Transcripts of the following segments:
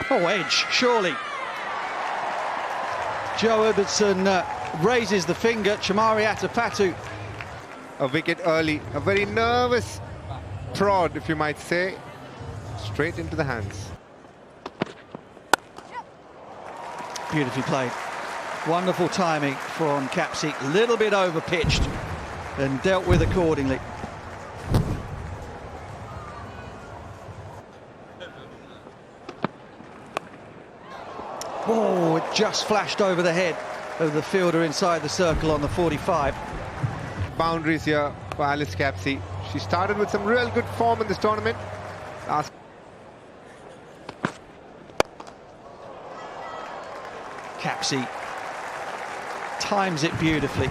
Oh, edge, surely. Joe Ibbotson raises the finger. Chamari Atapatu. A wicket early, a very nervous prod, if you might say, straight into the hands. Beautifully played. Wonderful timing from Capsey. A little bit over-pitched and dealt with accordingly. Oh, it just flashed over the head of the fielder inside the circle on the 45. Boundaries here for Alice Capsey. She started with some real good form in this tournament. Capsey times it beautifully.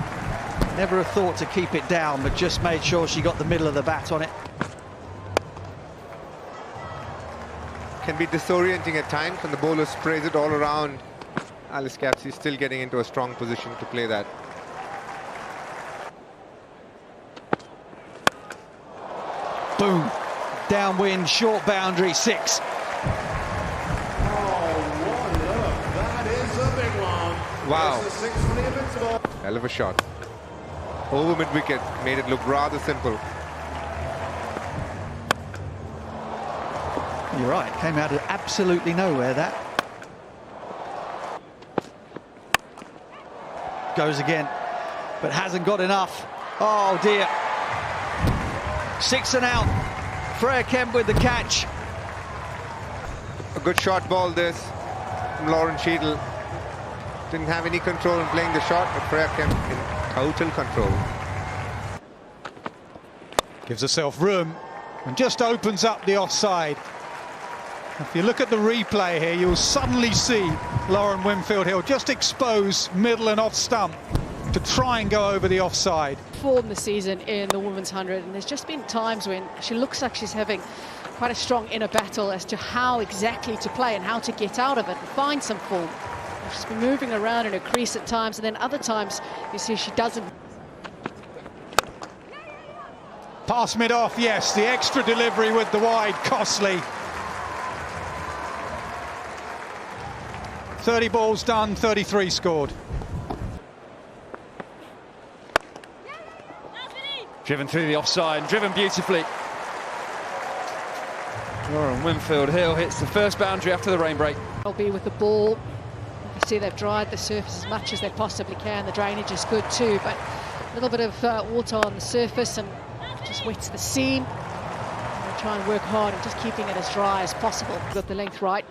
Never a thought to keep it down, but just made sure she got the middle of the bat on it. Can be disorienting at times when the bowler sprays it all around. Alice Capsey still getting into a strong position to play that. Boom. Downwind, short boundary, 6. Wow. Hell of a shot. Over mid-wicket, made it look rather simple. You're right, came out of absolutely nowhere, that. Goes again, but hasn't got enough. Oh dear. 6 and out. Freya Kemp with the catch. A good short ball this from Lauren Cheadle. Didn't have any control in playing the shot, but Freya Kemp in total control. Gives herself room and just opens up the offside. If you look at the replay here, you'll suddenly see Lauren Winfield-Hill just expose middle and off stump to try and go over the offside. Form this season in the women's 100, and there's just been times when she looks like she's having quite a strong inner battle as to how exactly to play and how to get out of it and find some form. She's been moving around in her crease at times, and then other times you see she doesn't. Pass mid-off, yes, the extra delivery with the wide, costly. 30 balls done, 33 scored. Driven through the offside, driven beautifully. Lauren Winfield-Hill hits the first boundary after the rain break. They'll be with the ball. You can see they've dried the surface as much as they possibly can. The drainage is good too, but a little bit of water on the surface and just wets the seam. They try and work hard and just keeping it as dry as possible. Got the length right.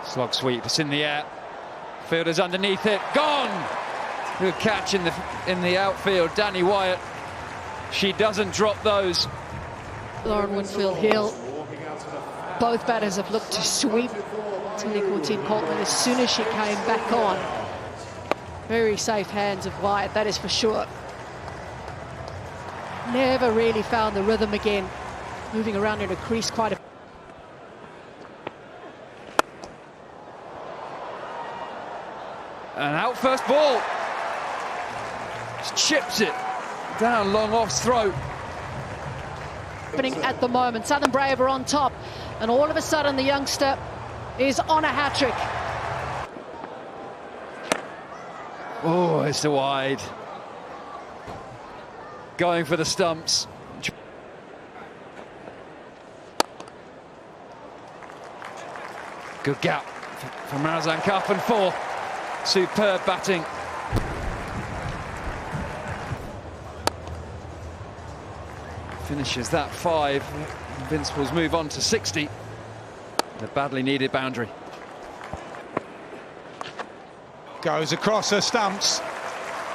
Slog sweep, it's in the air. Fielder's underneath it, gone! Good catch in the outfield, Danni Wyatt. She doesn't drop those. Lauren Winfield-Hill. Both batters have looked to sweep Tilly Courtine-Coltman as soon as she came back on. Very safe hands of Wyatt, that is for sure. Never really found the rhythm again, moving around in a crease quite a bit. And out first ball. Just chips it down long off's throat. Happening at the moment. Southern Brave are on top, and all of a sudden the youngster is on a hat-trick. Oh, it's the wide. Going for the stumps. Good gap from Marazan Cup and 4. Superb batting. Finishes that 5. Invincibles move on to 60. The badly needed boundary. Goes across her stumps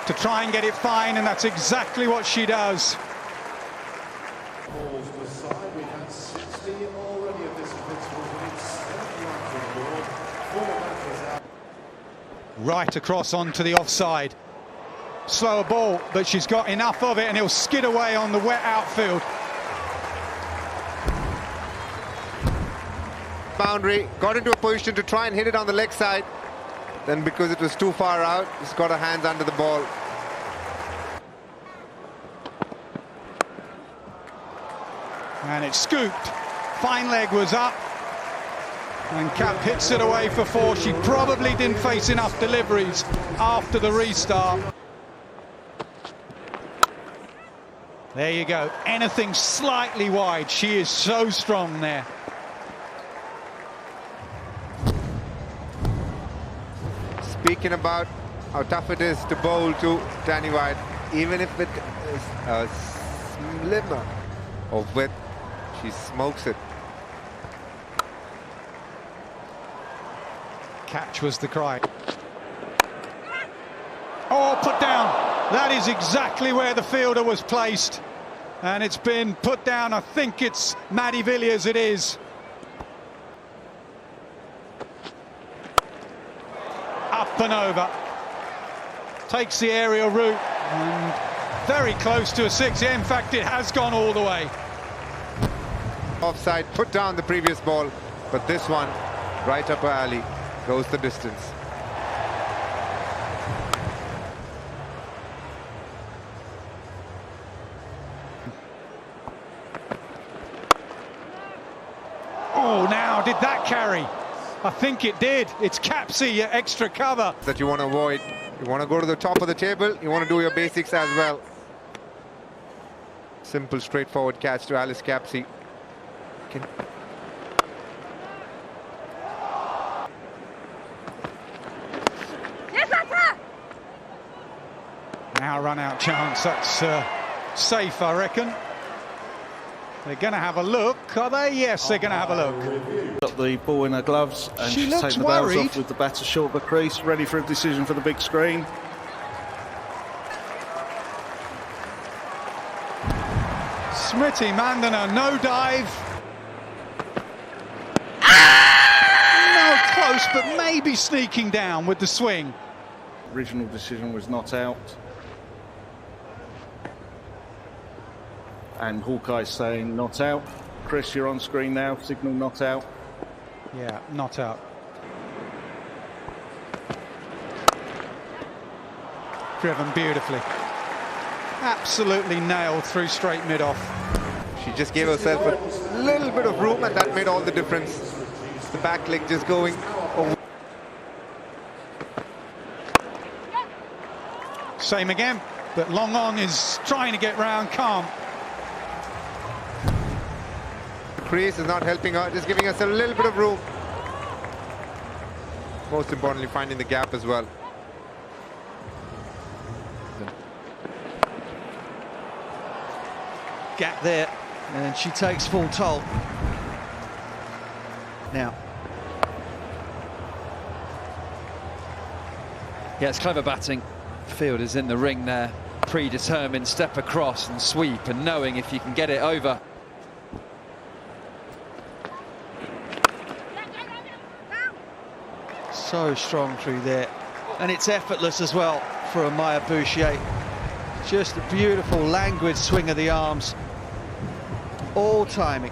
to try and get it fine, and that's exactly what she does. Right across onto the offside. Slower ball, but she's got enough of it, and it'll skid away on the wet outfield. Boundary, got into a position to try and hit it on the leg side. Then because it was too far out, she's got her hands under the ball. And it's scooped. Fine leg was up. And Cap hits it away for 4. She probably didn't face enough deliveries after the restart. There you go. Anything slightly wide. She is so strong there. Speaking about how tough it is to bowl to Danni Wyatt, even if it is a slimmer of width, she smokes it. Catch was the cry. Oh, put down. That is exactly where the fielder was placed. And it's been put down. I think it's Maddie Villiers, it is. Up and over. Takes the aerial route. And very close to a 6. Yeah, in fact, it has gone all the way. Offside, put down the previous ball, but this one, right up her alley, goes the distance. Oh, now, did that carry? I think it did. It's Capsey, extra cover. That you want to avoid. You want to go to the top of the table, you want to do your basics as well. Simple, straightforward catch to Alice Capsey. Now run out chance, that's safe, I reckon. They're going to have a look, are they? Yes, they're going to have a look. Got the ball in her gloves and She she's looks taken the bails worried. off with the batter short of the crease, ready for a decision for the big screen. Smriti Mandana, no dive. No, close, but maybe sneaking down with the swing. Original decision was not out. And Hawkeye's saying not out. Chris, you're on screen now, signal not out. Yeah, not out. Driven beautifully. Absolutely nailed through straight mid-off. She just gave herself a little bit of room, and that made all the difference. The back leg just going over. Same again, but long on is trying to get round, calm. Crease is not helping her, just giving us a little bit of room. Most importantly, finding the gap as well. Gap there, and she takes full toll. Now. Yeah, it's clever batting. Field is in the ring there, predetermined, step across and sweep, and knowing if you can get it over. So strong through there, and it's effortless as well for a Maya Bouchier. Just a beautiful, languid swing of the arms, all timing.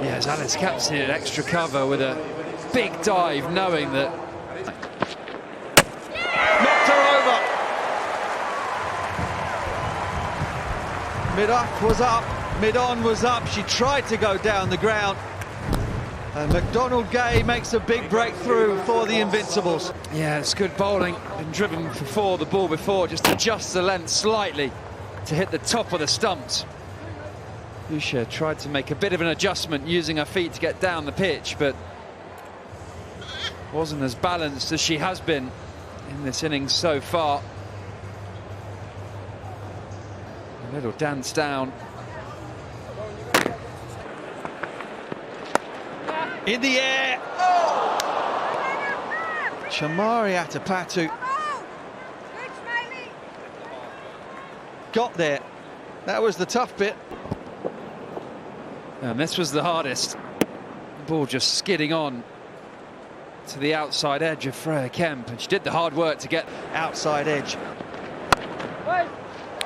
Yes, Alice Capsey needed extra cover with a big dive, knowing that. Knocked her over. Mid-off was up, mid-on was up. She tried to go down the ground. And McDonald Gay makes a big breakthrough for the Invincibles. Yeah, it's good bowling. Been driven for 4 the ball before, just adjusts the length slightly to hit the top of the stumps. Bouchier tried to make a bit of an adjustment using her feet to get down the pitch, but wasn't as balanced as she has been in this innings so far. A little dance down. In the air. Chamari Atapatu got there. That was the tough bit. And this was the hardest. The ball just skidding on to the outside edge of Freya Kemp, and she did the hard work to get Outside edge.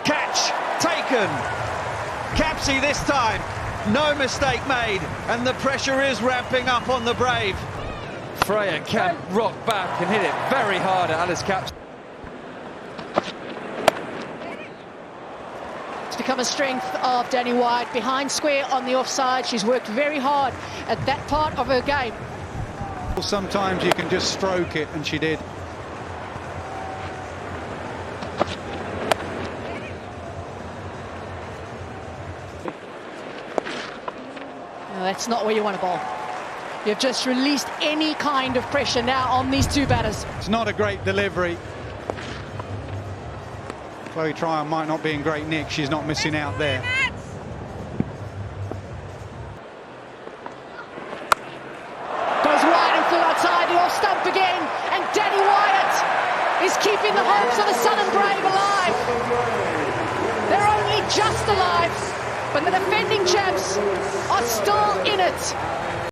Catch taken. Capsey this time. No mistake made, and the pressure is ramping up on the Brave. Freya Kemp rocked back and hit it very hard at Alice Capsey. become a strength of Danni Wyatt. Behind square on the offside, she's worked very hard at that part of her game. Sometimes you can just stroke it, and she did. No, that's not where you want to bowl. You've just released any kind of pressure now on these two batters. It's not a great delivery. Chloe Tryon might not be in great nick. She's not missing out there. Goes wide and full outside, the off stump again, and Danni Wyatt is keeping the hopes of the Sun and Brave alive. They're only just alive, but the defending champs are still in it.